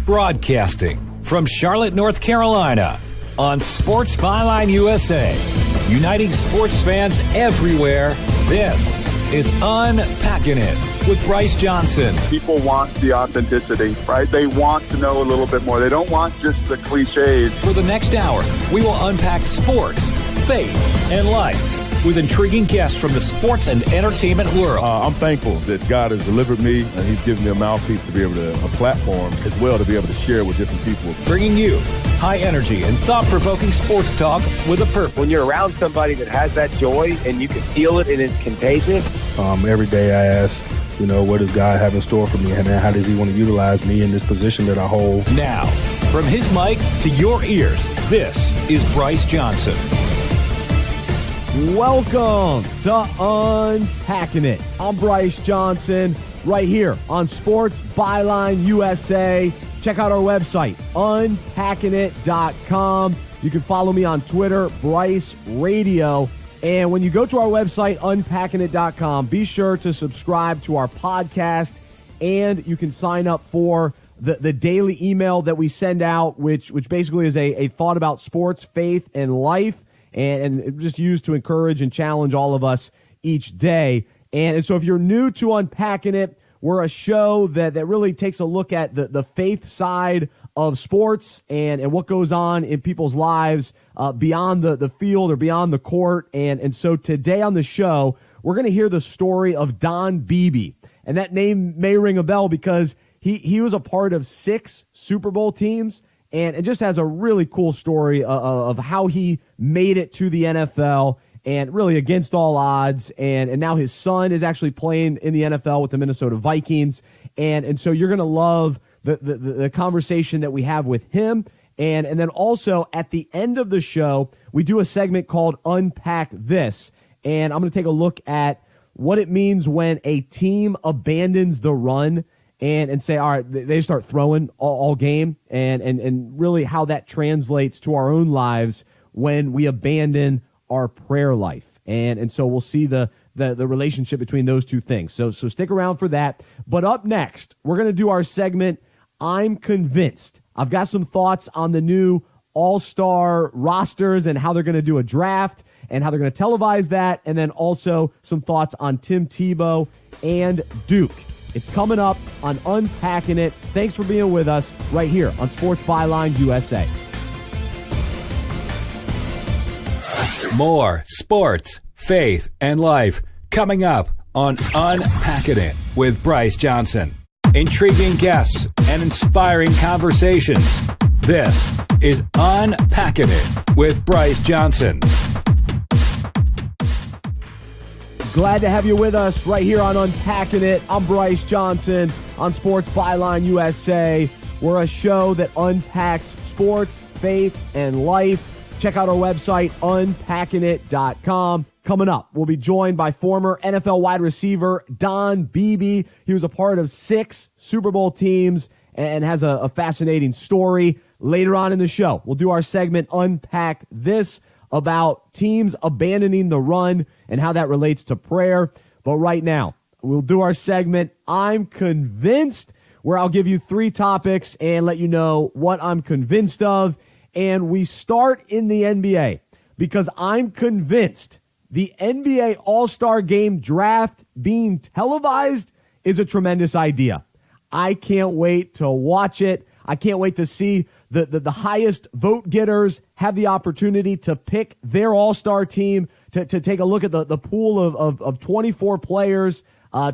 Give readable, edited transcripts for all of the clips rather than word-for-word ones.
Broadcasting from Charlotte, North Carolina, on Sports Byline USA, uniting sports fans everywhere, this is Unpacking It with Bryce Johnson. People want the authenticity, right? They want to know a little bit more. They don't want just the cliches. For the next hour, we will unpack sports, faith, and life with intriguing guests from the sports and entertainment world. I'm thankful that God has delivered me, and He's given me a mouthpiece to be able to, a platform as well to be able to share with different people. Bringing you high energy and thought-provoking sports talk with a purpose. When you're around somebody that has that joy and you can feel it and it's contagious. Every day I ask, what does God have in store for me, and how does He want to utilize me in this position that I hold? Now, from his mic to your ears, this is Bryce Johnson. Welcome to Unpacking It. I'm Bryce Johnson, right here on Sports Byline USA. Check out our website, unpackingit.com. You can follow me on Twitter, Bryce Radio. And when you go to our website, unpackingit.com, be sure to subscribe to our podcast, and you can sign up for the daily email that we send out, which basically is a thought about sports, faith, and life. And just used to encourage and challenge all of us each day. And so if you're new to Unpacking It, we're a show that really takes a look at the faith side of sports and what goes on in people's lives beyond the field or beyond the court. And so today on the show, we're going to hear the story of Don Beebe. And that name may ring a bell because he was a part of 6 Super Bowl teams. And it just has a really cool story of how he made it to the NFL and really against all odds. And now his son is actually playing in the NFL with the Minnesota Vikings. And so you're going to love the conversation that we have with him. And then also at the end of the show, we do a segment called Unpack This. And I'm going to take a look at what it means when a team abandons the run and say, all right, they start throwing all game, and really how that translates to our own lives when we abandon our prayer life. And so we'll see the relationship between those two things. So stick around for that. But up next, we're going to do our segment, I'm Convinced. I've got some thoughts on the new all-star rosters and how they're going to do a draft and how they're going to televise that, and then also some thoughts on Tim Tebow and Duke. It's coming up on Unpacking It. Thanks for being with us right here on Sports Byline USA. More sports, faith, and life coming up on Unpacking It with Bryce Johnson. Intriguing guests and inspiring conversations. This is Unpacking It with Bryce Johnson. Glad to have you with us right here on Unpacking It. I'm Bryce Johnson on Sports Byline USA. We're a show that unpacks sports, faith, and life. Check out our website, unpackingit.com. Coming up, we'll be joined by former NFL wide receiver Don Beebe. He was a part of 6 Super Bowl teams and has a fascinating story. Later on in the show, we'll do our segment, Unpack This, about teams abandoning the run and how that relates to prayer. But right now, we'll do our segment, I'm Convinced, where I'll give you 3 topics and let you know what I'm convinced of. And we start in the NBA because I'm convinced the NBA All-Star Game draft being televised is a tremendous idea. I can't wait to watch it. I can't wait to see the highest vote getters have the opportunity to pick their all-star team, to take a look at the pool of 24 players,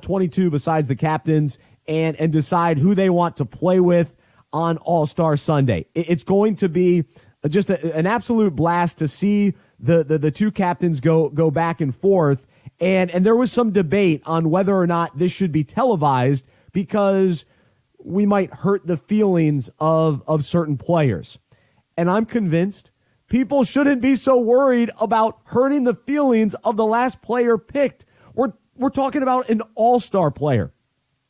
22 besides the captains, and decide who they want to play with on All-Star Sunday. It's going to be just an absolute blast to see the 2 captains go back and forth. And there was some debate on whether or not this should be televised because we might hurt the feelings of certain players. And I'm convinced people shouldn't be so worried about hurting the feelings of the last player picked. We're talking about an all-star player.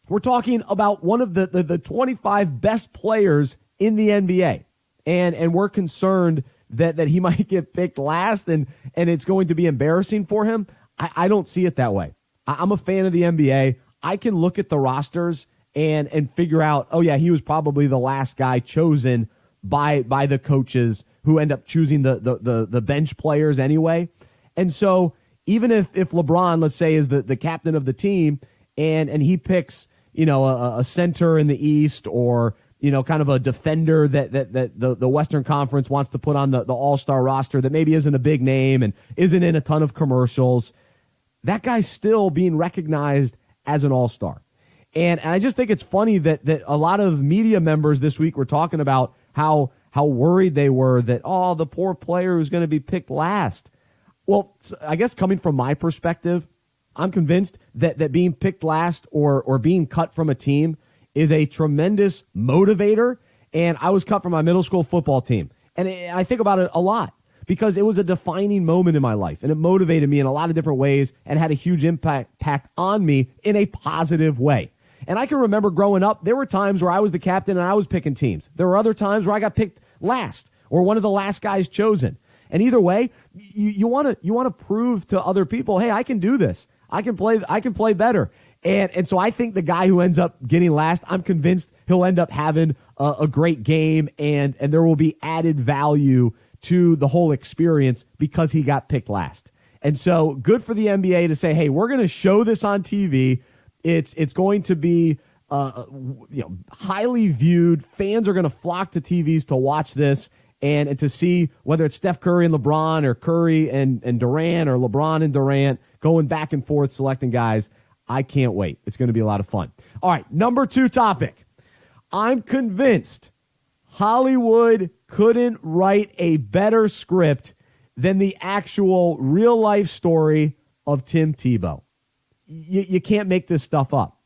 We're talking about one of the 25 best players in the NBA. And we're concerned that he might get picked last and it's going to be embarrassing for him. I don't see it that way. I'm a fan of the NBA. I can look at the rosters and figure out, oh yeah, he was probably the last guy chosen by the coaches who end up choosing the bench players anyway. And so even if LeBron, let's say, is the captain of the team and he picks, a center in the East or, kind of a defender that the Western Conference wants to put on the all-star roster that maybe isn't a big name and isn't in a ton of commercials, that guy's still being recognized as an all-star. And I just think it's funny that a lot of media members this week were talking about how worried they were that, the poor player who's going to be picked last. Well, I guess coming from my perspective, I'm convinced that being picked last or being cut from a team is a tremendous motivator. And I was cut from my middle school football team. And I think about it a lot because it was a defining moment in my life. And it motivated me in a lot of different ways and had a huge impact on me in a positive way. And I can remember growing up, there were times where I was the captain and I was picking teams. There were other times where I got picked last or one of the last guys chosen. And either way, you want to prove to other people, hey, I can do this. I can play better. And so I think the guy who ends up getting last, I'm convinced he'll end up having a great game and there will be added value to the whole experience because he got picked last. And so good for the NBA to say, hey, we're going to show this on TV. It's going to be highly viewed. Fans are going to flock to TVs to watch this and to see whether it's Steph Curry and LeBron or Curry and Durant or LeBron and Durant going back and forth selecting guys. I can't wait. It's going to be a lot of fun. All right, number 2 topic. I'm convinced Hollywood couldn't write a better script than the actual real-life story of Tim Tebow. You can't make this stuff up.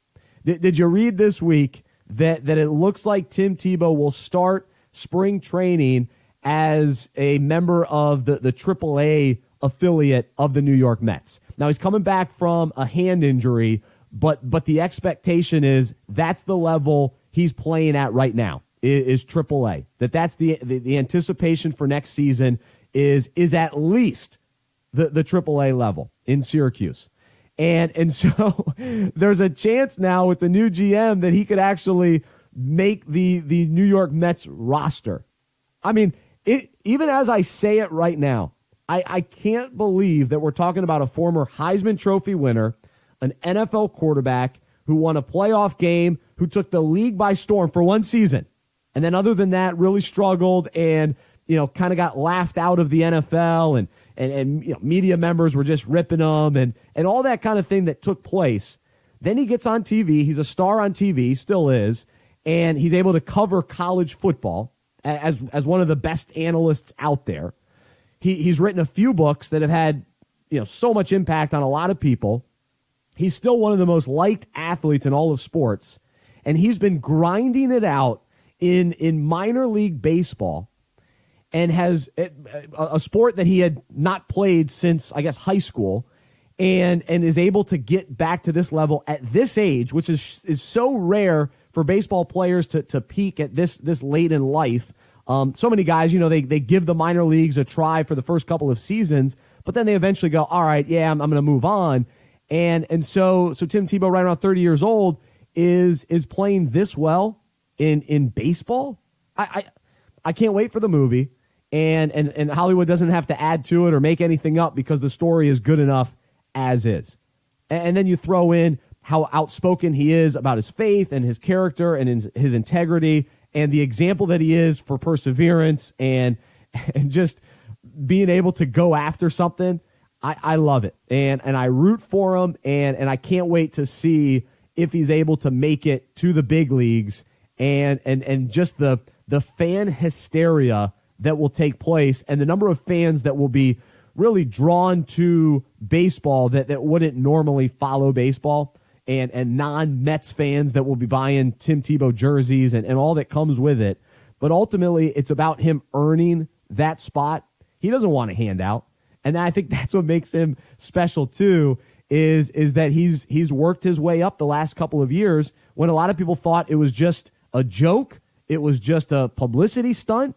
Did you read this week that it looks like Tim Tebow will start spring training as a member of the AAA affiliate of the New York Mets? Now, he's coming back from a hand injury, but the expectation is that's the level he's playing at right now is AAA. That's the anticipation for next season is at least the AAA level in Syracuse. And so there's a chance now with the new GM that he could actually make the New York Mets roster. I mean, even as I say it right now, I can't believe that we're talking about a former Heisman Trophy winner, an NFL quarterback who won a playoff game, who took the league by storm for one season. And then other than that, really struggled and, kind of got laughed out of the NFL and media members were just ripping him and all that kind of thing that took place. Then he gets on TV. He's a star on TV, still is, and he's able to cover college football as one of the best analysts out there. He's written a few books that have had, so much impact on a lot of people. He's still one of the most liked athletes in all of sports, and he's been grinding it out in minor league baseball and has a sport that he had not played since, I guess, high school, and is able to get back to this level at this age, which is so rare for baseball players to peak at this late in life. So many guys, they give the minor leagues a try for the first couple of seasons, but then they eventually go, all right, yeah, I'm going to move on. And so Tim Tebow, right around 30 years old, is playing this well in baseball. I can't wait for the movie, and Hollywood doesn't have to add to it or make anything up because the story is good enough as is. And then you throw in how outspoken he is about his faith and his character and his integrity and the example that he is for perseverance and just being able to go after something. I love it. And I root for him, and I can't wait to see if he's able to make it to the big leagues and just the fan hysteria that will take place and the number of fans that will be really drawn to baseball that wouldn't normally follow baseball. And non-Mets fans that will be buying Tim Tebow jerseys and all that comes with it. But ultimately, it's about him earning that spot. He doesn't want a handout. And I think that's what makes him special, too, is that he's worked his way up the last couple of years when a lot of people thought it was just a joke. It was just a publicity stunt.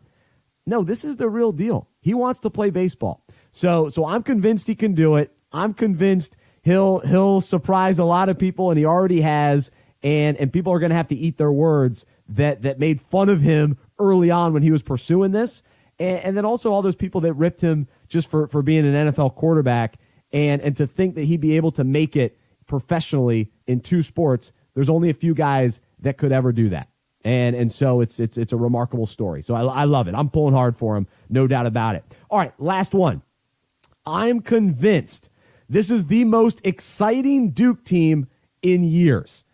No, this is the real deal. He wants to play baseball. So I'm convinced he can do it. I'm convinced he'll surprise a lot of people, and he already has. and people are going to have to eat their words that made fun of him early on when he was pursuing this. And then also all those people that ripped him just for being an NFL quarterback, and to think that he'd be able to make it professionally in two sports. There's only a few guys that could ever do that. And so it's a remarkable story. So I love it. I'm pulling hard for him, no doubt about it. All right, last one. I'm convinced this is the most exciting Duke team in years.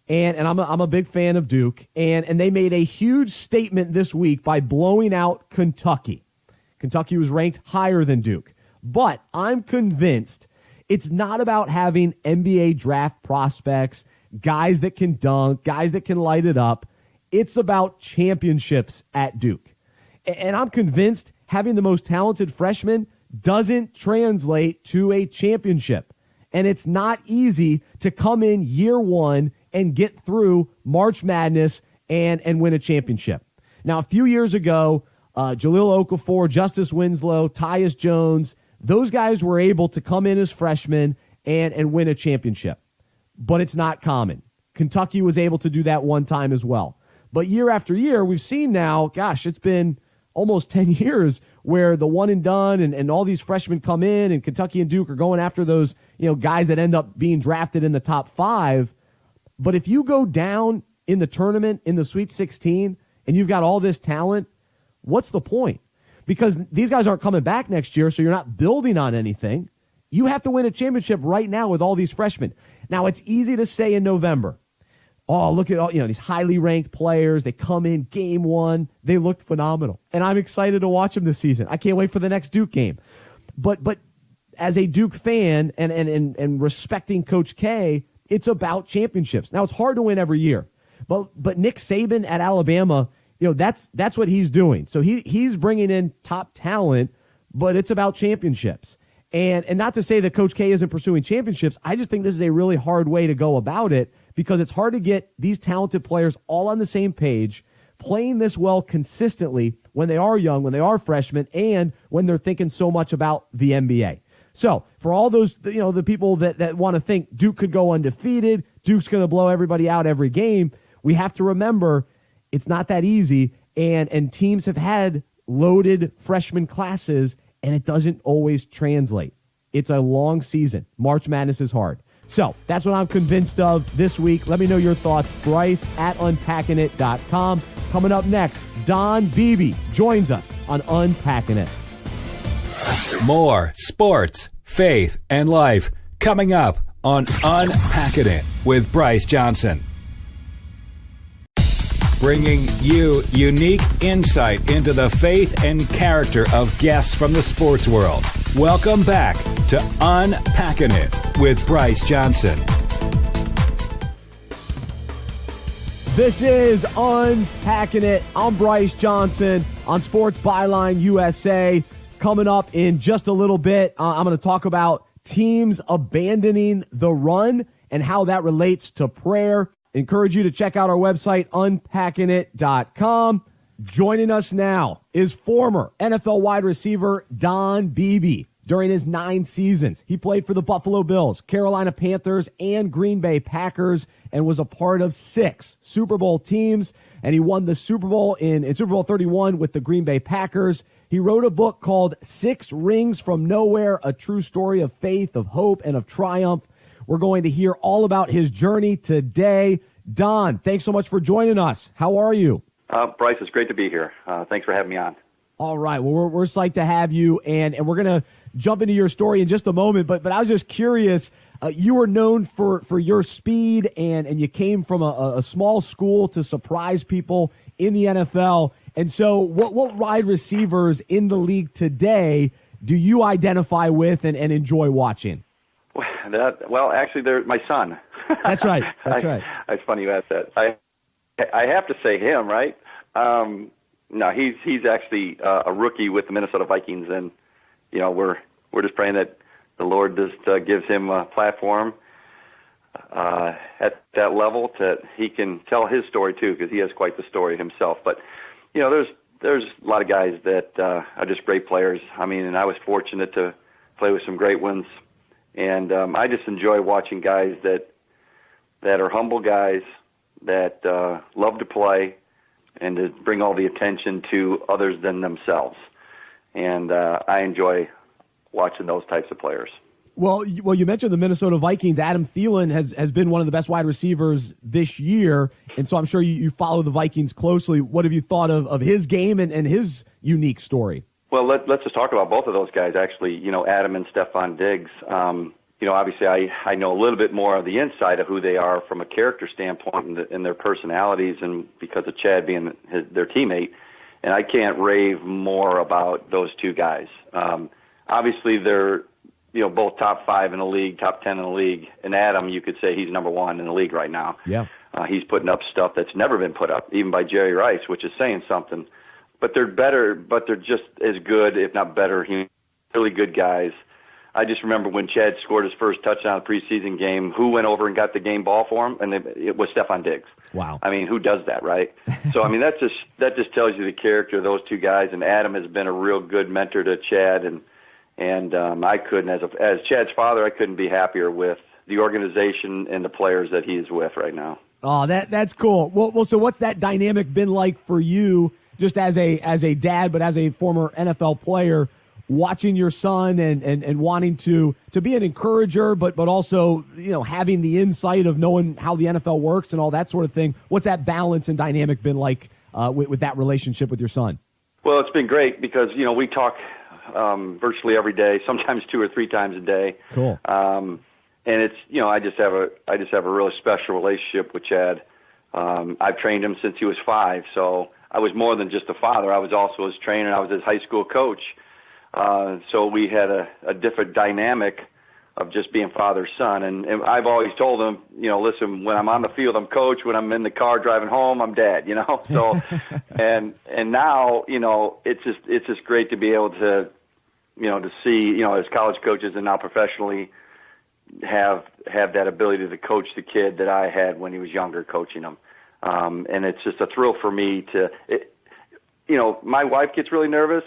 And I'm a big fan of Duke. And they made a huge statement this week by blowing out Kentucky. Kentucky was ranked higher than Duke. But I'm convinced it's not about having NBA draft prospects, guys that can dunk, guys that can light it up. It's about championships at Duke. And I'm convinced having the most talented freshmen doesn't translate to a championship. And it's not easy to come in year one and get through March Madness and win a championship. Now, a few years ago, Jahlil Okafor, Justice Winslow, Tyus Jones, those guys were able to come in as freshmen and win a championship. But it's not common. Kentucky was able to do that one time as well. But year after year, we've seen now, gosh, it's been almost 10 years where the one and done and all these freshmen come in, and Kentucky and Duke are going after those, guys that end up being drafted in the top 5. But if you go down in the tournament in the Sweet 16 and you've got all this talent, what's the point? Because these guys aren't coming back next year, so you're not building on anything. You have to win a championship right now with all these freshmen. Now, it's easy to say in November, oh, look at all these highly ranked players. They come in game one. They looked phenomenal. And I'm excited to watch them this season. I can't wait for the next Duke game. But as a Duke fan and respecting Coach K, it's about championships. Now, it's hard to win every year. But Nick Saban at Alabama, that's what he's doing. So he's bringing in top talent, but it's about championships. And not to say that Coach K isn't pursuing championships. I just think this is a really hard way to go about it, because it's hard to get these talented players all on the same page, playing this well consistently when they are young, when they are freshmen, and when they're thinking so much about the NBA. So for all those, the people that want to think Duke could go undefeated, Duke's going to blow everybody out every game, we have to remember it's not that easy, and teams have had loaded freshman classes, and it doesn't always translate. It's a long season. March Madness is hard. So that's what I'm convinced of this week. Let me know your thoughts. Bryce at unpackingit.com. Coming up next, Don Beebe joins us on Unpacking It. More sports, faith, and life coming up on Unpacking It with Bryce Johnson. Bringing you unique insight into the faith and character of guests from the sports world. Welcome back to Unpacking It with Bryce Johnson. This is Unpacking It. I'm Bryce Johnson on Sports Byline USA. Coming up in just a little bit, I'm going to talk about teams abandoning the run and how that relates to prayer. Encourage you to check out our website, unpackingit.com. Joining us now is former NFL wide receiver Don Beebe. During his 9 seasons, he played for the Buffalo Bills, Carolina Panthers, and Green Bay Packers, and was a part of 6 Super Bowl teams. And he won the Super Bowl in Super Bowl 31 with the Green Bay Packers. He wrote a book called 6 Rings from Nowhere, a true story of faith, of hope, and of triumph. We're going to hear all about his journey today. Don, thanks so much for joining us. How are you? Bryce, it's great to be here. Thanks for having me on. All right. Well, we're psyched to have you, and we're going to jump into your story in just a moment. But I was just curious. You were known for your speed, and you came from a small school to surprise people in the NFL. And so what wide receivers in the league today do you identify with and enjoy watching? Well, actually, they're my son. That's right. That's right. It's funny you asked that. I have to say him, right? No, he's actually a rookie with the Minnesota Vikings, and we're just praying that the Lord just gives him a platform at that level that he can tell his story too, because he has quite the story himself. But there's a lot of guys that are just great players. I mean, and I was fortunate to play with some great ones. And I just enjoy watching guys that are humble guys that love to play and to bring all the attention to others than themselves. And I enjoy watching those types of players. Well, you mentioned the Minnesota Vikings. Adam Thielen has been one of the best wide receivers this year, and so I'm sure you follow the Vikings closely. What have you thought of his game and his unique story? Well, let's just talk about both of those guys, actually. Adam and Stephon Diggs. Obviously I know a little bit more of the inside of who they are from a character standpoint and their personalities, and because of Chad being their teammate, and I can't rave more about those two guys. Obviously, they're both top 5 in the league, top 10 in the league. And Adam, you could say he's number 1 in the league right now. Yeah. He's putting up stuff that's never been put up, even by Jerry Rice, which is saying something. But they're better, but they're just as good, if not better. Really good guys. I just remember when Chad scored his first touchdown in the preseason game, who went over and got the game ball for him? And it was Stephon Diggs. Wow. I mean, who does that, right? So, I mean, that just tells you the character of those two guys. And Adam has been a real good mentor to Chad, and I couldn't, as Chad's father, I couldn't be happier with the organization and the players that he's with right now. Oh, that's cool. Well, so what's that dynamic been like for you, just as a dad, but as a former NFL player, watching your son and wanting to be an encourager, but also having the insight of knowing how the NFL works and all that sort of thing? What's that balance and dynamic been like with that relationship with your son? Well, it's been great because we talk virtually every day, sometimes 2 or 3 times a day. Cool. And it's I just have a really special relationship with Chad. I've trained him since he was 5, so I was more than just a father. I was also his trainer. I was his high school coach. So we had a different dynamic of just being father-son. And I've always told him, listen, when I'm on the field, I'm coach. When I'm in the car driving home, I'm dad, So, and now, it's just great to be able to, to see, as college coaches and now professionally have that ability to coach the kid that I had when he was younger, coaching him. And it's just a thrill for me my wife gets really nervous.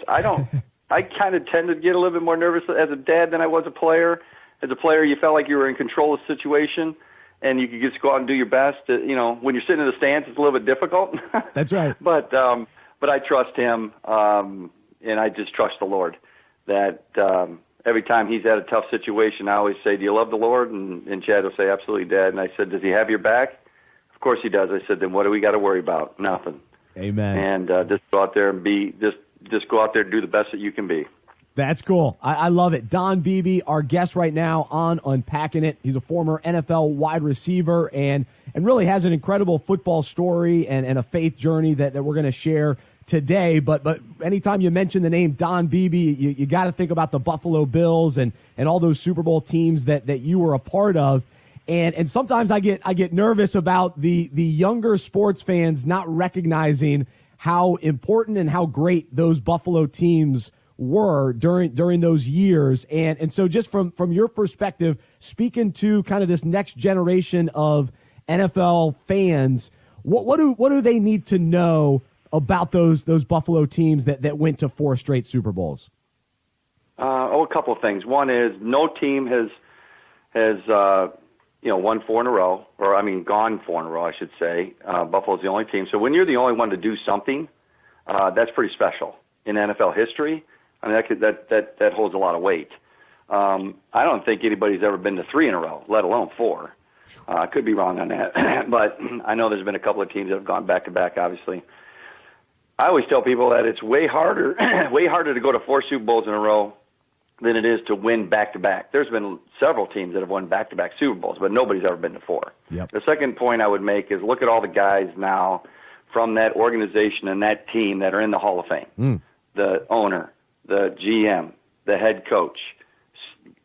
I kind of tend to get a little bit more nervous as a dad than I was a player. As a player, you felt like you were in control of the situation, and you could just go out and do your best. When you're sitting in the stands, it's a little bit difficult. That's right. But I trust him, and I just trust the Lord. That every time he's at a tough situation, I always say, "Do you love the Lord?" And Chad will say, "Absolutely, Dad." And I said, "Does he have your back?" Of course he does. I said, "Then what do we got to worry about? Nothing." Amen. And just go out there and just go out there and do the best that you can be. That's cool. I love it. Don Beebe, our guest right now on Unpacking It. He's a former NFL wide receiver and really has an incredible football story and a faith journey that we're going to share today. But anytime you mention the name Don Beebe, you got to think about the Buffalo Bills and all those Super Bowl teams that you were a part of. And sometimes I get nervous about the younger sports fans not recognizing how important and how great those Buffalo teams were during those years. And so just from your perspective, speaking to kind of this next generation of NFL fans, what do they need to know about those Buffalo teams that went to 4 straight Super Bowls? A couple of things. One is no team has won 4 in a row, gone 4 in a row, I should say. Buffalo's the only team. So when you're the only one to do something, that's pretty special in NFL history. I mean, that holds a lot of weight. I don't think anybody's ever been to 3 in a row, let alone 4. I could be wrong on that, but I know there's been a couple of teams that have gone back to back. Obviously, I always tell people that it's way harder to go to 4 Super Bowls in a row than it is to win back-to-back. There's been several teams that have won back-to-back Super Bowls, but nobody's ever been to 4. Yep. The second point I would make is look at all the guys now from that organization and that team that are in the Hall of Fame. The owner, the GM, the head coach,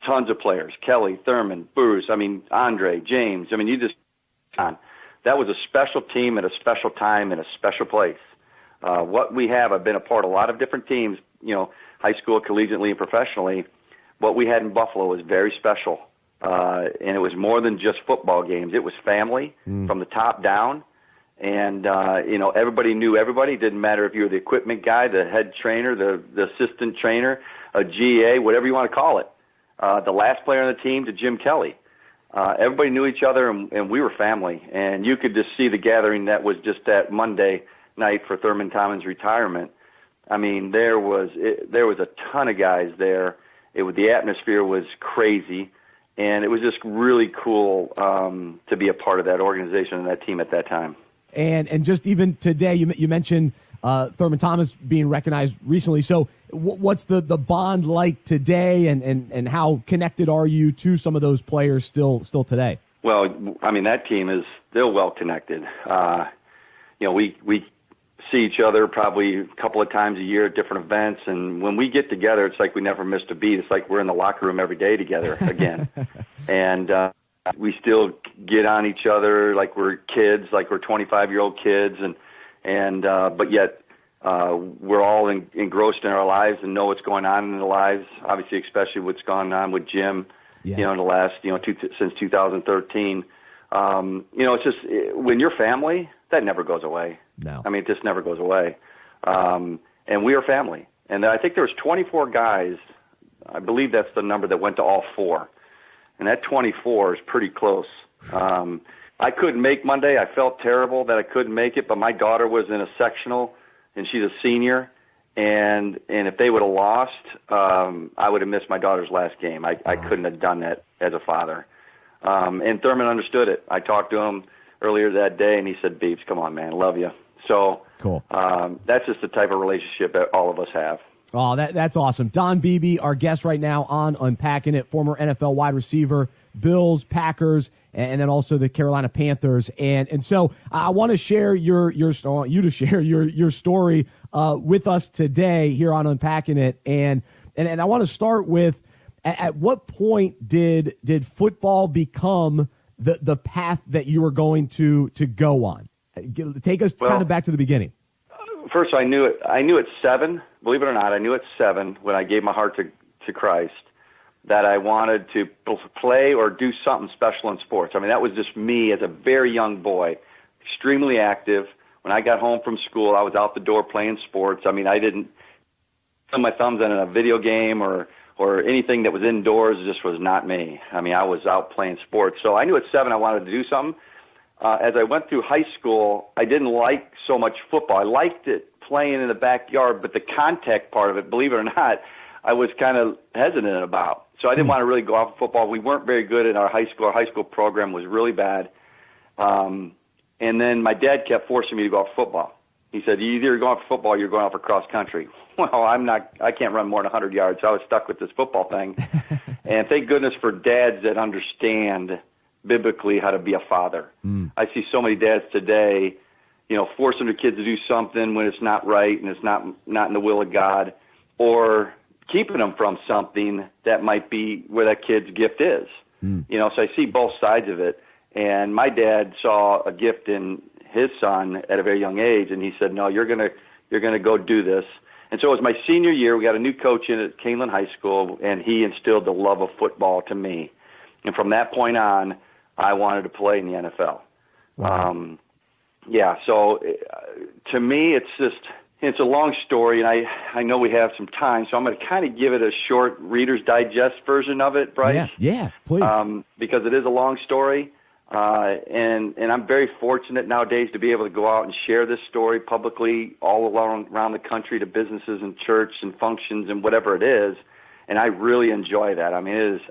tons of players, Kelly, Thurman, Bruce, Andre, James. That was a special team at a special time in a special place. What we have, I've been a part of a lot of different teams, high school, collegiately, and professionally. What we had in Buffalo was very special, and it was more than just football games. It was family from the top down, and everybody knew everybody. It didn't matter if you were the equipment guy, the head trainer, the assistant trainer, a GA, whatever you want to call it. The last player on the team to Jim Kelly. everybody knew each other, and we were family. And you could just see the gathering that was just that Monday night for Thurman Thomas' retirement. I mean, there was a ton of guys there. The atmosphere was crazy, and it was just really cool to be a part of that organization and that team at that time. And just even today, you mentioned Thurman Thomas being recognized recently. So what's the bond like today, and how connected are you to some of those players still today? Well, I mean, that team is still well connected. We see each other probably a couple of times a year at different events, and when we get together, it's like we never missed a beat. It's like we're in the locker room every day together again. And we still get on each other like we're kids, like we're 25-year-old kids, but yet we're all engrossed in our lives and know what's going on in the lives. Obviously, especially what's gone on with Jim, in the last, since 2013. It's just when you're family, that never goes away. No, I mean, it just never goes away. And we are family. And I think there was 24 guys. I believe that's the number that went to all four. And that 24 is pretty close. I couldn't make Monday. I felt terrible that I couldn't make it, but my daughter was in a sectional, and she's a senior. And if they would have lost, I would have missed my daughter's last game. I couldn't have done that as a father. And Thurman understood it. I talked to him earlier that day, and he said, "Beebs, come on, man, love you." So cool. That's just the type of relationship that all of us have. Oh, that's awesome. Don Beebe, our guest right now on Unpacking It, former NFL wide receiver, Bills, Packers, and then also the Carolina Panthers. And so I want to share I want you to share your story with us today here on Unpacking It. And I want to start with, at what point did football become the path that you were going to go on? Take us kind of back to the beginning. First, I knew at 7, believe it or not, I knew at 7 when I gave my heart to Christ that I wanted to play or do something special in sports. I mean, that was just me as a very young boy, extremely active. When I got home from school, I was out the door playing sports. I mean, I didn't put my thumbs in a video game or anything that was indoors. It just was not me. I mean, I was out playing sports. So I knew at 7 I wanted to do something. As I went through high school, I didn't like so much football. I liked it playing in the backyard, but the contact part of it, believe it or not, I was kind of hesitant about. So I didn't want to really go off of football. We weren't very good in our high school. Our high school program was really bad. And then my dad kept forcing me to go off football. He said, "You either go off football or you're going off for cross country." Well, I can't run more than 100 yards, so I was stuck with this football thing. And thank goodness for dads that understand biblically how to be a father. I see so many dads today, forcing their kids to do something when it's not right and it's not in the will of God, or keeping them from something that might be where that kid's gift is. So I see both sides of it. And my dad saw a gift in his son at a very young age, and he said, "No, you're gonna go do this." And so it was my senior year. We got a new coach in at Canelan High School, and he instilled the love of football to me. And from that point on, I wanted to play in the NFL. Wow. So to me, it's a long story, and I know we have some time, so I'm going to kind of give it a short Reader's Digest version of it, Bryce. Yeah, please. Because it is a long story, and I'm very fortunate nowadays to be able to go out and share this story publicly all around the country to businesses and church and functions and whatever it is, and I really enjoy that. I mean, it is,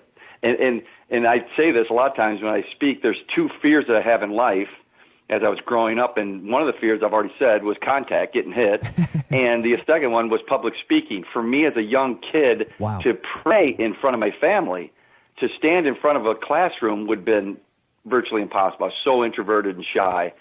and I say this a lot of times when I speak, there's 2 fears that I have in life as I was growing up, and one of the fears I've already said was contact, getting hit, and the second one was public speaking. For me as a young kid, to pray in front of my family, to stand in front of a classroom would have been virtually impossible. I was so introverted and shy,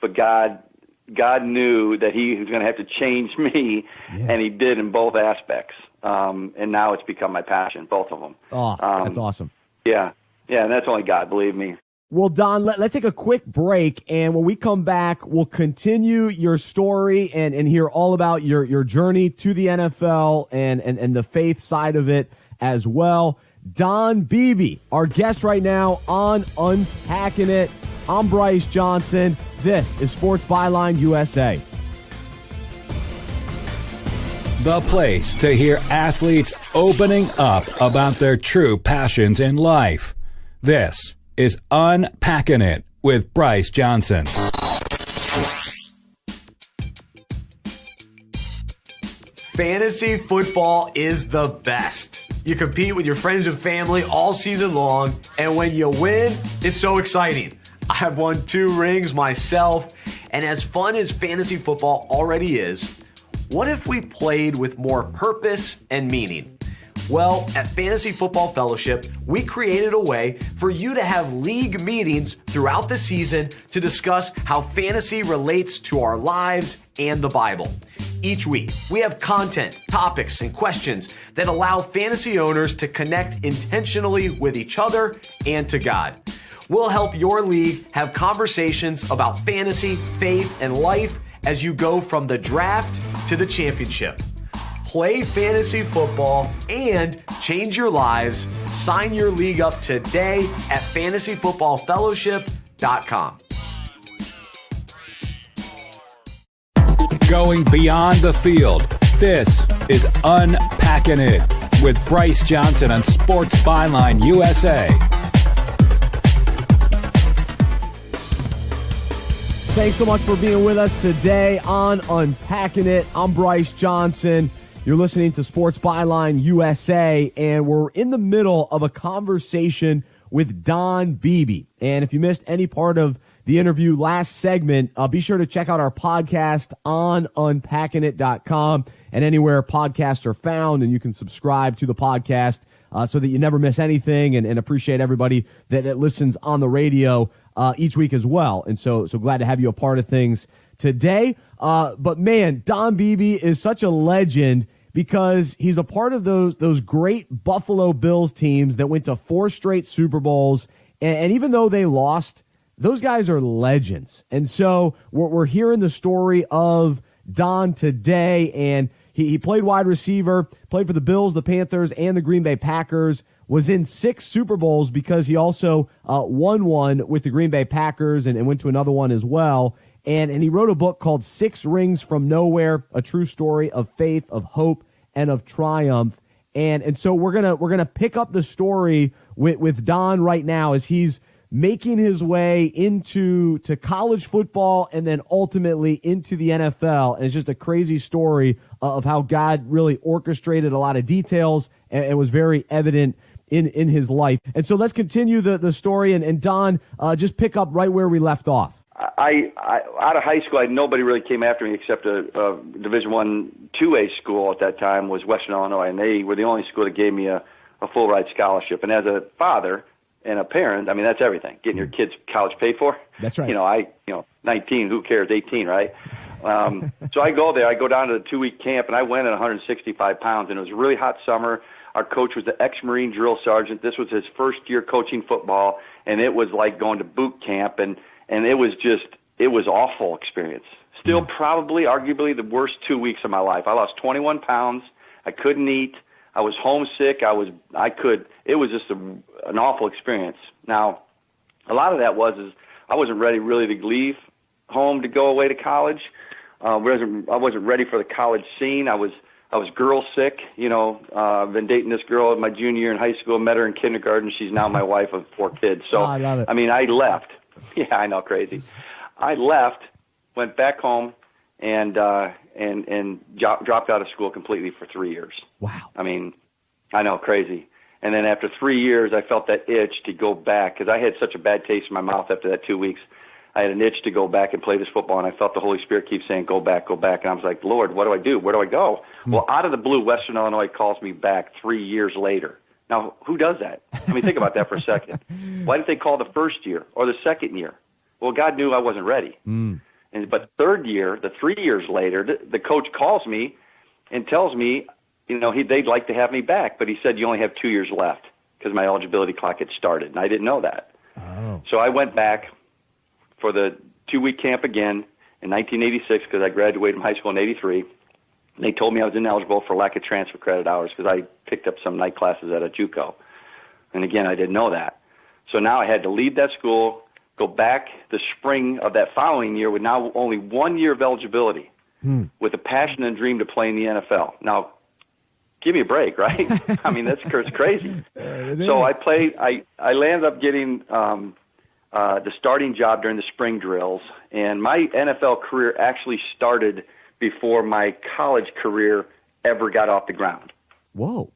but God knew that He was going to have to change me, and He did in both aspects, and now it's become my passion, both of them. Oh, that's awesome. Yeah, and that's only God, believe me. Well, Don, let's take a quick break, and when we come back, we'll continue your story and hear all about your journey to the NFL and the faith side of it as well. Don Beebe, our guest right now on Unpacking It. I'm Bryce Johnson. This is Sports Byline USA. The place to hear athletes opening up about their true passions in life. This is Unpacking It with Bryce Johnson. Fantasy football is the best. You compete with your friends and family all season long, and when you win, it's so exciting. I have won 2 rings myself, and as fun as fantasy football already is, what if we played with more purpose and meaning? Well, at Fantasy Football Fellowship, we created a way for you to have league meetings throughout the season to discuss how fantasy relates to our lives and the Bible. Each week, we have content, topics, and questions that allow fantasy owners to connect intentionally with each other and to God. We'll help your league have conversations about fantasy, faith, and life as you go from the draft to the championship. Play fantasy football and change your lives. Sign your league up today at fantasyfootballfellowship.com. Going beyond the field, this is Unpacking It with Bryce Johnson on Sports Byline USA. Thanks so much for being with us today on Unpacking It. I'm Bryce Johnson. You're listening to Sports Byline USA, and we're in the middle of a conversation with Don Beebe. And if you missed any part of the interview last segment, be sure to check out our podcast on unpackingit.com and anywhere podcasts are found, and you can subscribe to the podcast so that you never miss anything, and appreciate everybody that listens on the radio each week as well. And so glad to have you a part of things today. But man, Don Beebe is such a legend because he's a part of those great Buffalo Bills teams that went to 4 straight Super Bowls. And even though they lost, those guys are legends. And so we're hearing the story of Don today. And he played wide receiver, played for the Bills, the Panthers, and the Green Bay Packers, was in 6 Super Bowls because he also won one with the Green Bay Packers and went to another one as well. And he wrote a book called 6 Rings from Nowhere, a true story of faith, of hope, and of triumph. And so we're gonna pick up the story with Don right now as he's making his way into college football and then ultimately into the NFL. And it's just a crazy story of how God really orchestrated a lot of details and it was very evident in his life. And so let's continue the story. And Don, just pick up right where we left off. I out of high school, nobody really came after me except a Division I 2A school at that time was Western Illinois, and they were the only school that gave me a full ride scholarship. And as a father and a parent, I mean, that's everything. Getting your kids college paid for. That's right. 19, who cares? 18, right? So I go there. I go down to the 2-week camp, and I went at 165 pounds, and it was a really hot summer. Our coach was the ex-Marine drill sergeant. This was his first year coaching football, and it was like going to boot camp, and it was awful experience. Still probably, arguably, the worst 2 weeks of my life. I lost 21 pounds. I couldn't eat. I was homesick. It was just an awful experience. Now, a lot of that is I wasn't ready really to leave home to go away to college. I wasn't ready for the college scene. I was girl sick. I've been dating this girl in my junior year in high school. Met her in kindergarten. She's now my wife of 4 kids. So I love it. I mean, I left. Yeah, I know, crazy. I left, went back home, and dropped out of school completely for 3 years. Wow. I mean, I know, crazy. And then after 3 years, I felt that itch to go back because I had such a bad taste in my mouth after that 2 weeks. I had an itch to go back and play this football, and I felt the Holy Spirit keep saying, go back, go back. And I was like, Lord, what do I do? Where do I go? Well, out of the blue, Western Illinois calls me back 3 years later. Now, who does that? I mean, think about that for a second. Why didn't they call the first year or the second year? Well, God knew I wasn't ready. But third year, the 3 years later, the coach calls me and tells me, they'd like to have me back, but he said you only have 2 years left because my eligibility clock had started, and I didn't know that. Oh. So I went back for the 2-week camp again in 1986 because I graduated from high school in 83. And they told me I was ineligible for lack of transfer credit hours because I picked up some night classes at a JUCO. And again, I didn't know that. So now I had to leave that school, go back the spring of that following year with now only 1 year of eligibility with a passion and dream to play in the NFL. Now, give me a break, right? I mean, that's crazy. So I played. I landed up getting the starting job during the spring drills, and my NFL career actually started before my college career ever got off the ground. Whoa.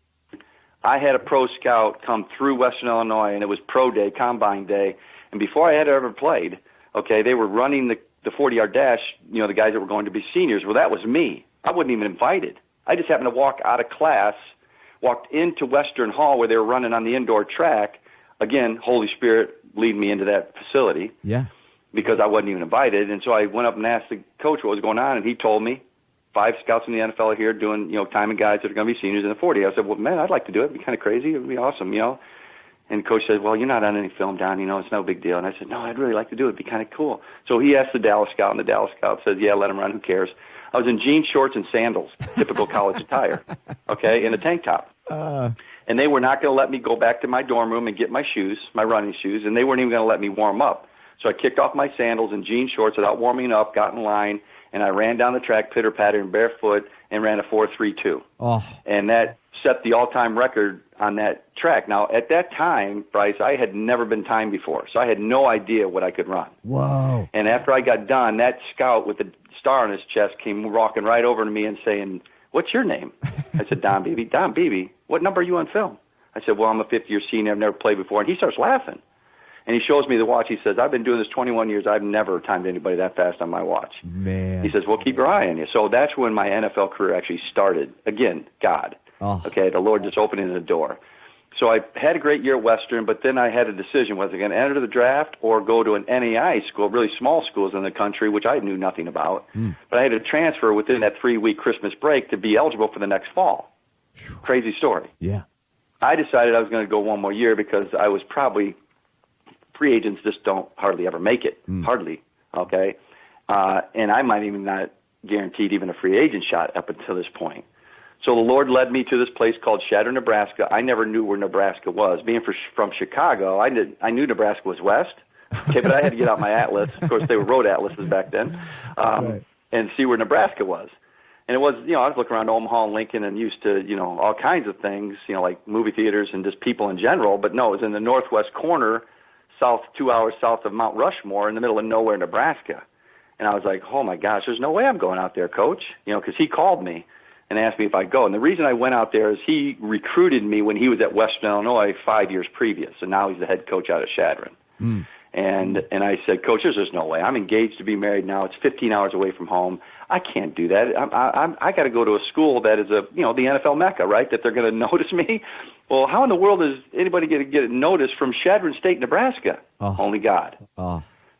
I had a pro scout come through Western Illinois, and it was pro day, combine day, and before I had ever played, okay, they were running the 40-yard dash, the guys that were going to be seniors. Well, that was me. I wasn't even invited. I just happened to walk out of class, walked into Western Hall where they were running on the indoor track. Again, Holy Spirit leading me into that facility. Yeah. Because I wasn't even invited. And so I went up and asked the coach what was going on, and he told me 5 scouts in the NFL are here doing, timing guys that are going to be seniors in the 40. I said, well, man, I'd like to do it. It'd be kind of crazy. It would be awesome, And coach said, well, you're not on any film, Don. It's no big deal. And I said, no, I'd really like to do it. It'd be kind of cool. So he asked the Dallas scout, and the Dallas scout said, yeah, let him run. Who cares? I was in jeans, shorts, and sandals, typical college attire, okay, and a tank top. And they were not going to let me go back to my dorm room and get my shoes, my running shoes, and they weren't even going to let me warm up. So I kicked off my sandals and jean shorts without warming up, got in line, and I ran down the track pitter-pattering barefoot and ran a 4.32. Oh. And that set the all-time record on that track. Now, at that time, Bryce, I had never been timed before, so I had no idea what I could run. Whoa. And after I got done, that scout with the star on his chest came walking right over to me and saying, what's your name? I said, Don Beebe. Don Beebe, what number are you on film? I said, well, I'm a fifth-year senior. I've never played before. And he starts laughing. And he shows me the watch. He says, I've been doing this 21 years. I've never timed anybody that fast on my watch. Man. He says, well, keep your eye on you. So that's when my NFL career actually started. Again, God. Oh. Okay, the Lord just opening the door. So I had a great year at Western, but then I had a decision. Was I going to enter the draft or go to an NAI school, really small schools in the country, which I knew nothing about. But I had to transfer within that 3-week Christmas break to be eligible for the next fall. Crazy story. Yeah. I decided I was going to go one more year because I was probably free agents just don't hardly ever make it. Hardly. Okay. And I might even not guaranteed even a free agent shot up until this point. So the Lord led me to this place called Shatter, Nebraska. I never knew where Nebraska was. Being from Chicago, I knew Nebraska was west. Okay, but I had to get out my atlas. Of course, they were road atlases back then, and see where Nebraska was. And it was, I was looking around Omaha and Lincoln and used to, all kinds of things, like movie theaters and just people in general. But no, it was in the northwest corner, 2 hours south of Mount Rushmore, in the middle of nowhere, Nebraska. And I was like, oh my gosh, there's no way I'm going out there, Coach. Because he called me and asked me if I'd go. And the reason I went out there is he recruited me when he was at Western Illinois 5 years previous, and now he's the head coach out of Shadron. And I said, Coach, there's just no way. I'm engaged to be married now. It's 15 hours away from home. I can't do that. I got to go to a school that is the NFL Mecca, right? That they're going to notice me. Well, how in the world is anybody going to get noticed from Shadron State, Nebraska? Only God.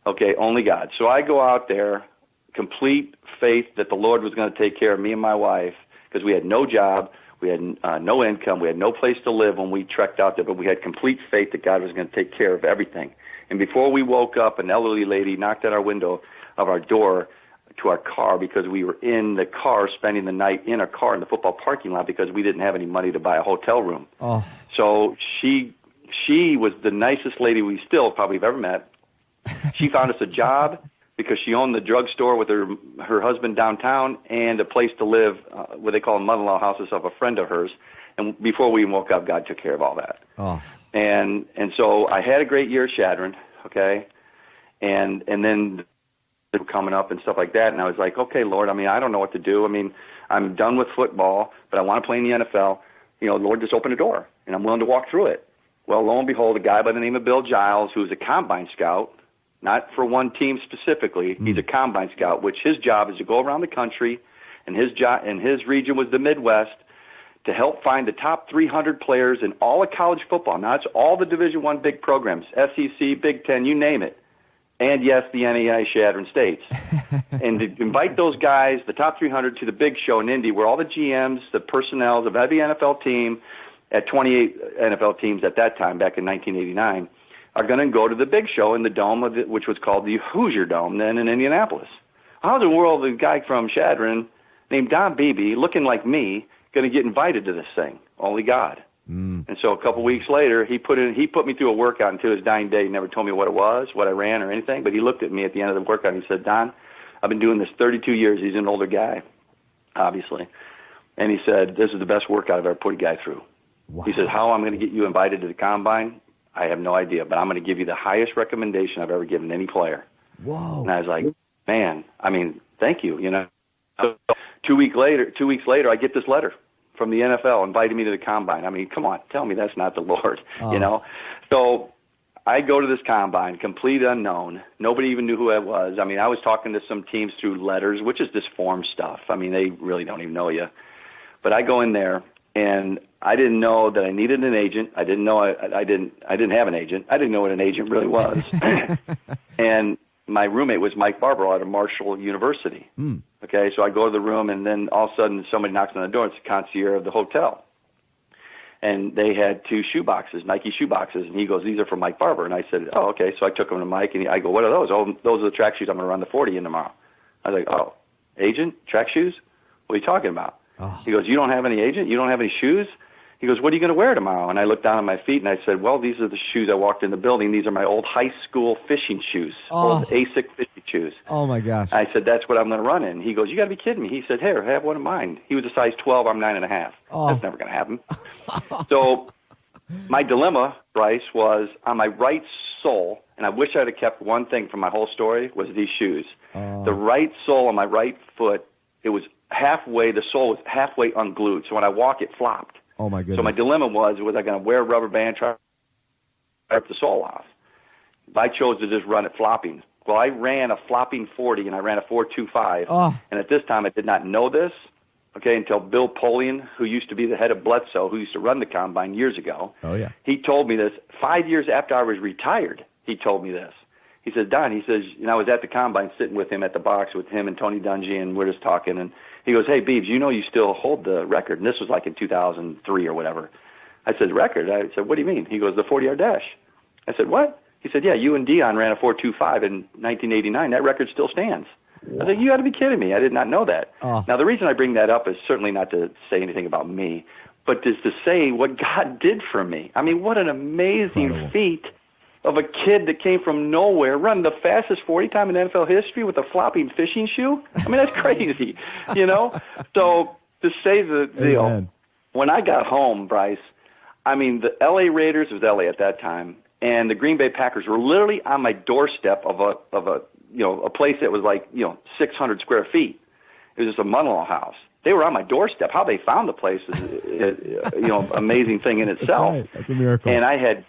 Okay, only God. So I go out there, complete faith that the Lord was going to take care of me and my wife, because we had no job, we had no income, we had no place to live when we trekked out there, but we had complete faith that God was going to take care of everything. And before we woke up, an elderly lady knocked at our window of our door to our car because we were in the car spending the night in a car in the football parking lot because we didn't have any money to buy a hotel room. So she was the nicest lady we still probably have ever met. She found us a job because she owned the drugstore with her husband downtown and a place to live, what they call mother-in-law houses of a friend of hers. And before we even woke up, God took care of all that. And so I had a great year at Shadron, okay? And then they were coming up and stuff like that, and I was like, okay, Lord, I don't know what to do. I'm done with football, but I want to play in the NFL. The Lord just opened a door, and I'm willing to walk through it. Well, lo and behold, a guy by the name of Bill Giles, who's a combine scout, not for one team specifically. He's a combine scout, which his job is to go around the country, and his region was the Midwest, to help find the top 300 players in all of college football. Now, it's all the Division I big programs, SEC, Big Ten, you name it. And, yes, the NAI Shadron States. And to invite those guys, the top 300, to the big show in Indy, where all the GMs, the personnel of every NFL team, at 28 NFL teams at that time, back in 1989, are going to go to the big show in the dome, which was called the Hoosier Dome then in Indianapolis. How in the world is a guy from Shadron named Don Beebe, looking like me, going to get invited to this thing? Only God. And so a couple weeks later, he put me through a workout until his dying day. He never told me what it was, what I ran, or anything. But he looked at me at the end of the workout and he said, Don, I've been doing this 32 years. He's an older guy, obviously. And he said, this is the best workout I've ever put a guy through. Wow. He said, how I'm going to get you invited to the combine, I have no idea, but I'm going to give you the highest recommendation I've ever given any player. Whoa. And I was like, man, I mean, thank you, you know. So 2 weeks later, I get this letter from the NFL inviting me to the combine. I mean, come on, tell me that's not the Lord, you know. So I go to this combine, complete unknown. Nobody even knew who I was. I mean, I was talking to some teams through letters, which is just form stuff. I mean, they really don't even know you. But I go in there, and I didn't know that I needed an agent. I didn't know I didn't have an agent. I didn't know what an agent really was. And my roommate was Mike Barber out of Marshall University. Okay, so I go to the room, and then all of a sudden somebody knocks on the door. It's the concierge of the hotel. And they had 2 shoeboxes, Nike shoeboxes, and he goes, these are for Mike Barber. And I said, oh, okay. So I took them to Mike, and I go, what are those? Oh, those are the track shoes I'm going to run the 40 in tomorrow. I was like, oh, agent, track shoes? What are you talking about? Oh. He goes, you don't have any agent? You don't have any shoes? He goes, what are you going to wear tomorrow? And I looked down at my feet, and I said, well, these are the shoes I walked in the building. These are my old high school fishing shoes, old ASIC fishing shoes. Oh, my gosh. I said, that's what I'm going to run in. He goes, you got to be kidding me. He said, here, have one of mine. He was a size 12. I'm 9.5. Oh. That's never going to happen. So my dilemma, Bryce, was on my right sole, and I wish I'd have kept one thing from my whole story, was these shoes. The right sole on my right foot, it was halfway, the sole was halfway unglued. So when I walk, it flopped. Oh, my goodness. So my dilemma was I going to wear a rubber band, try to rip the sole off? I chose to just run it flopping. Well, I ran a flopping 40, and I ran a 4.25. Oh. And at this time, I did not know this, okay, until Bill Polian, who used to be the head of Bledsoe, who used to run the combine years ago. Oh, yeah. He told me this 5 years after I was retired. He told me this. He says, Don, he says, you know, I was at the combine sitting with him at the box with him and Tony Dungy, and we're just talking, and he goes, hey, Beebs, you know you still hold the record. And this was like in 2003 or whatever. I said, record? I said, what do you mean? He goes, the 40-yard dash. I said, what? He said, yeah, you and Dion ran a 4.25 in 1989. That record still stands. I said, you got to be kidding me. I did not know that. Now, the reason I bring that up is certainly not to say anything about me, but is to say what God did for me. I mean, what an amazing feat of a kid that came from nowhere, running the fastest 40 time in NFL history with a flopping fishing shoe. I mean, that's crazy, you know? So to say the deal, when I got home, Bryce, I mean, the L.A. Raiders, it was L.A. at that time, and the Green Bay Packers were literally on my doorstep of a place that was like, 600 square feet. It was just a mother-in-law house. They were on my doorstep. How they found the place is, amazing thing in itself. That's right. That's a miracle. And I had,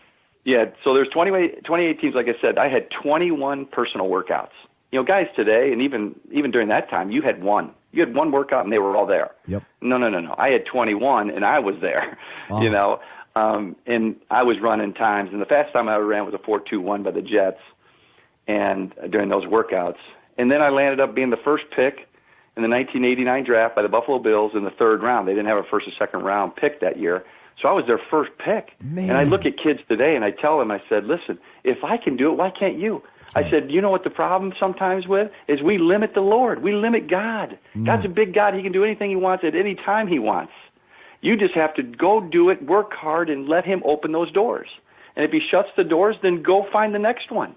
so there's 28 teams, like I said. I had 21 personal workouts. You know, guys today, and even during that time, you had one. You had one workout, and they were all there. Yep. No. I had 21, and I was there, and I was running times. And the fastest time I ever ran was a 4.21 by the Jets, and during those workouts. And then I landed up being the first pick in the 1989 draft by the Buffalo Bills in the 3rd round. They didn't have a first or second round pick that year. So I was their first pick. Man. And I look at kids today, and I tell them, I said, listen, if I can do it, why can't you? I said, you know what the problem sometimes with is we limit the Lord. We limit God. God's a big God. He can do anything he wants at any time he wants. You just have to go do it, work hard, and let him open those doors. And if he shuts the doors, then go find the next one.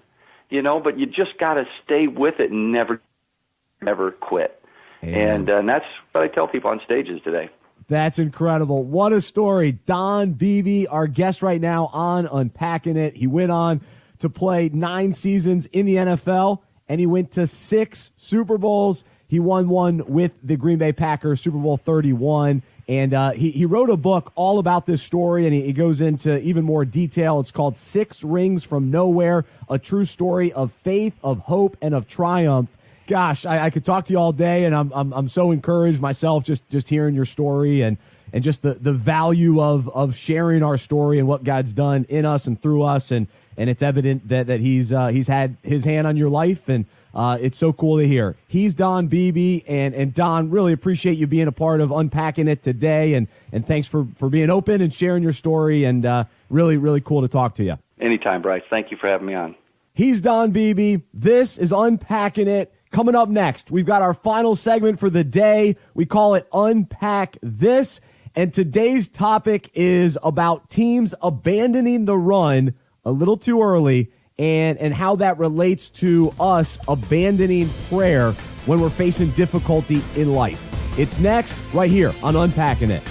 But you just got to stay with it and never quit. And that's what I tell people on stages today. That's incredible. What a story. Don Beebe, our guest right now on Unpacking It. He went on to play 9 seasons in the NFL, and he went to 6 Super Bowls. He won one with the Green Bay Packers, Super Bowl 31. And he wrote a book all about this story, and he goes into even more detail. It's called 6 Rings from Nowhere, a true story of faith, of hope, and of triumph. Gosh, I could talk to you all day, and I'm so encouraged myself just hearing your story and just the value of sharing our story and what God's done in us and through us, and it's evident that he's had his hand on your life, and it's so cool to hear. He's Don Beebe, and Don, really appreciate you being a part of Unpacking It today, and thanks for being open and sharing your story, and really, really cool to talk to you. Anytime, Bryce. Thank you for having me on. He's Don Beebe. This is Unpacking It. Coming up next, we've got our final segment for the day. We call it Unpack This. And today's topic is about teams abandoning the run a little too early and how that relates to us abandoning prayer when we're facing difficulty in life. It's next, right here on Unpacking It.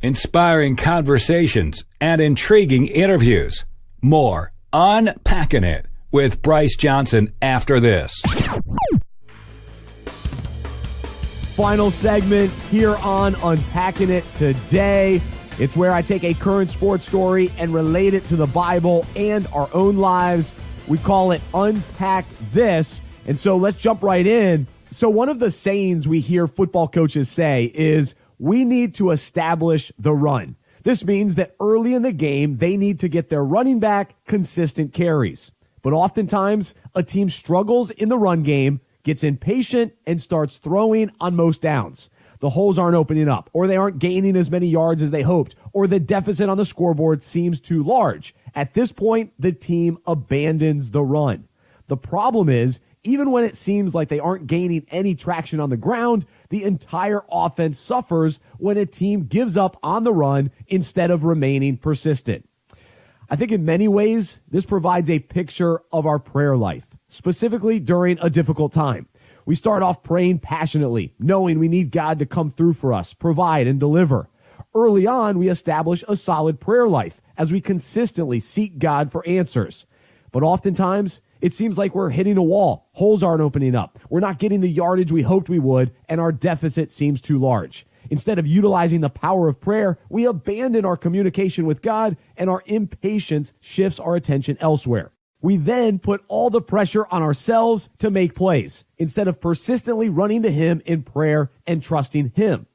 Inspiring conversations and intriguing interviews. More Unpacking It with Bryce Johnson after this. Final segment here on Unpacking It today. It's where I take a current sports story and relate it to the Bible and our own lives. We call it Unpack This. And so let's jump right in. So one of the sayings we hear football coaches say is, we need to establish the run. This means that early in the game, they need to get their running back consistent carries. But oftentimes, a team struggles in the run game, gets impatient, and starts throwing on most downs. The holes aren't opening up, or they aren't gaining as many yards as they hoped, or the deficit on the scoreboard seems too large. At this point, the team abandons the run. The problem is, even when it seems like they aren't gaining any traction on the ground, the entire offense suffers when a team gives up on the run instead of remaining persistent. I think in many ways, this provides a picture of our prayer life, specifically during a difficult time. We start off praying passionately, knowing we need God to come through for us, provide, and deliver. Early on, we establish a solid prayer life as we consistently seek God for answers. But oftentimes, it seems like we're hitting a wall. Holes aren't opening up. We're not getting the yardage we hoped we would, and our deficit seems too large. Instead of utilizing the power of prayer, we abandon our communication with God, and our impatience shifts our attention elsewhere. We then put all the pressure on ourselves to make plays, instead of persistently running to Him in prayer and trusting Him.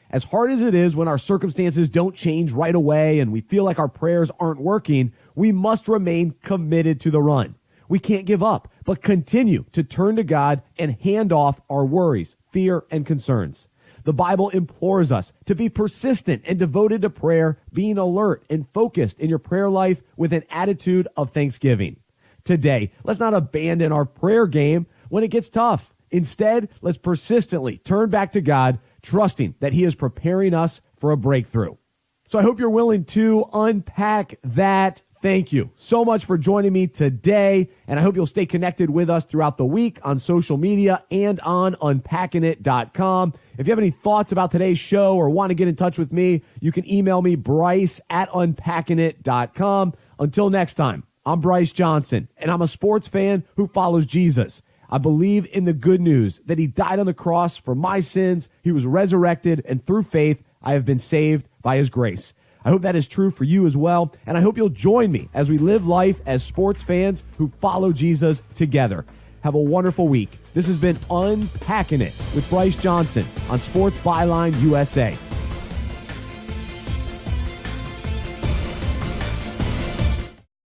As hard as it is when our circumstances don't change right away and we feel like our prayers aren't working, we must remain committed to the run. We can't give up, but continue to turn to God and hand off our worries, fear, and concerns. The Bible implores us to be persistent and devoted to prayer, being alert and focused in your prayer life with an attitude of thanksgiving. Today, let's not abandon our prayer game when it gets tough. Instead, let's persistently turn back to God, trusting that He is preparing us for a breakthrough. So I hope you're willing to unpack that. Thank you so much for joining me today, and I hope you'll stay connected with us throughout the week on social media and on unpackingit.com. If you have any thoughts about today's show or want to get in touch with me, you can email me, bryce@unpackingit.com. Until next time, I'm Bryce Johnson, and I'm a sports fan who follows Jesus. I believe in the good news that He died on the cross for my sins, He was resurrected, and through faith, I have been saved by His grace. I hope that is true for you as well, and I hope you'll join me as we live life as sports fans who follow Jesus together. Have a wonderful week. This has been Unpacking It with Bryce Johnson on Sports Byline USA.